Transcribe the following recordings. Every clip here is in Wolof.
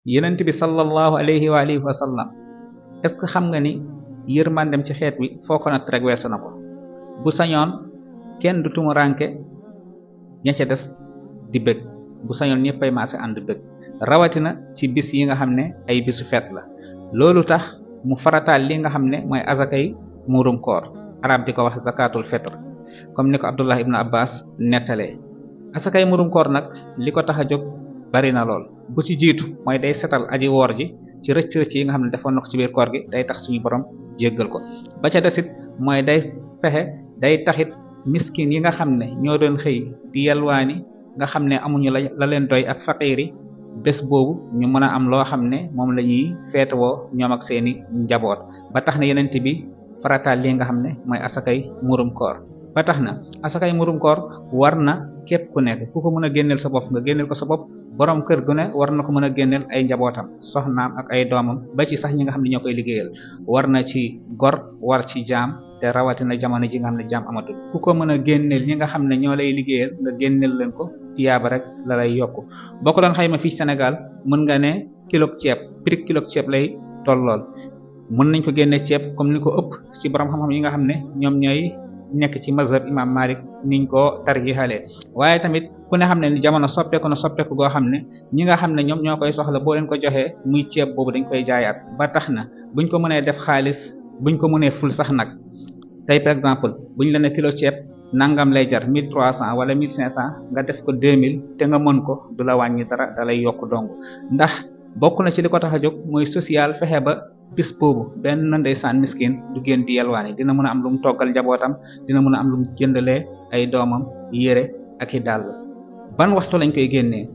yonent bi sallallahu alayhi wa alihi wa sallam est-ce que xam nga ni yërmandem ci xeet wi foo ko natt rek weesu na ko. bu sañoon kenn du tumuranke ña ca des di bëgg, bu sañoon ñëppay maase ànd bëgg, rawatina ci bis yi nga xam ne ay bisu feet la. loolu tax mu farataal li nga xam ne mooy azakay muurum koor, arab di ko wax zakatul fitr, comme ni ko Abdullah ibn Abbas nettalee. asakay muurum koor nag li ko tax a jóg bari na lool. bu ci jiitu mooy day setal aji woor ji ci rëcc-rëcc yi nga xam ne defoon na ko ci biir koor gi, day tax suñu borom jéggal ko. ba ca desit mooy day taxit miskin yi nga xam ne ñoo doon xëy di yalwaani, nga xam ne amuñu la leen doy ak faqiir yi, bés boobu ñu mën a am loo xam ne moom la ñuy feetewoo ñoom ak seeni njaboot. ba tax na yenent bi farataal li nga xam ne mooy asakay murum koor. ba tax na asakay murum koor war na képp ku nekk, ku ko mën a génneel sa bopp nga génneel ko sa bopp. borom kër gu ne war na ko mën a génneel ay njabootam, soxnaam ak ay doomam, ba ci sax ñi nga xam ne ñoo koy liggéeyal. war na ci gor, war ci jaam, te rawatina jamono ji nga xam ne jaam amatul. ku ko mën a génneel ñi nga xam ne ñoo lay liggéeyal nga génneel leen ko, tiyaaba rek la lay yokku. boo ko doon xayma fii Sénégal mën nga ne kilo ceeb, prix kilo ceeb lay tollool. mën nañ ko génne ceeb comme ni ko ëpp ci borom xam-xam yi nga xam ne ñoom ñooy nekk ci mazhab imam Malik niñ ko tarjixalee. waaye tamit ku ne xam ne ni jamono soppeeku na soppeeku goo xam ne ñi nga xam ne ñoom ñoo koy soxla boo leen ko joxee muy ceeb boobu dañ koy jaayaat. ba tax na buñ ko mënee def xaalis, buñ ko mënee ful sax nag, tey par exemple buñ la ne kilo ceeb nangam lay jar 1300 wala 1500 nga def ko 2000 te nga mën ko, du la wàññi dara, da lay yokk dong. ndax bokk na ci li ko tax a jóg mooy social, fexe ba bis boobu benn ndeysaan miskin du génn di yalwaani, dina mën a am lu mu toggal njabootam, dina mën a am lu mu jëndalee ay doomam yére ak i dàll. ban waxtu lañ koy génnee?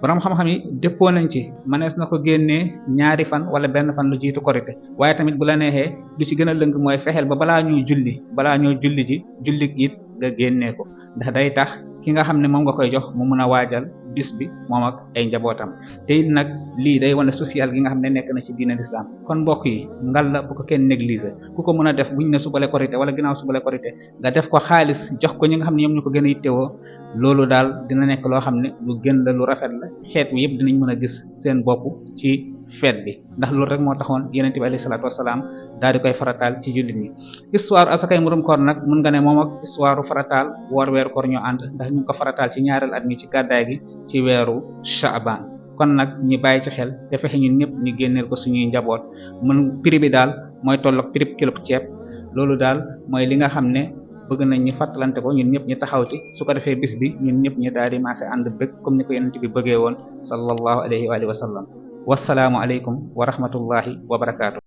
borom xam-xam yi dëppoo nañ ci mënees na ko génnee ñaari fan wala benn fan lu jiitu korite. waaye tamit bu la neexee lu ci gën a lëng mooy fexeel ba balaa ñoo julli ji julli it nga génnee ko, ndax day tax ki nga xam ne moom nga koy jox mu mën a waajal bis bi moom ak ay njabootam. te it nag lii day wane social gi nga xam ne nekk na ci diine l'islam. kon mbokk yi ngal la bu ko kenn négliger. ku ko mën a def buñ ne subale korite wala ginnaaw subale korite nga def ko xaalis jox ko ñi nga xam ne ñoom ñu ko gën a yittewoo, loolu daal dina nekk loo xam ne lu gën la, lu rafet la. xeet wi yëpp dinañ mën a gis seen bopp ci feet bi, ndax loolu rek moo taxoon yonent bi alayhi salaatu wasalaam daal di koy farataal ci jullit ñi. histoire asakay murum koor nag mun nga ne moom ak histoire farataal woor weeru koor ñoo ànd, ndax ñu ngi ko farataal ci ñaareel at mi ci gàddaay gi ci weeru Sha'ban. kon nag ñu bàyyi ci xel te fexe ñun ñëpp ñu génneel ko suñuy njaboot. prix bi daal mooy tolloog prix kilo ceeb. loolu daal mooy li nga xam ne bëgg nañ ñu fàttalante ko ñun ñëpp ñu taxaw ci, su ko defee bis bi ñun ñëpp ñu daal di maase ànd bëgg comme ni ko yonent bi bëggee woon sallallahu alayhi wa sallam. wassalaamu aleykum wa rahmatullahi wa barakaatu.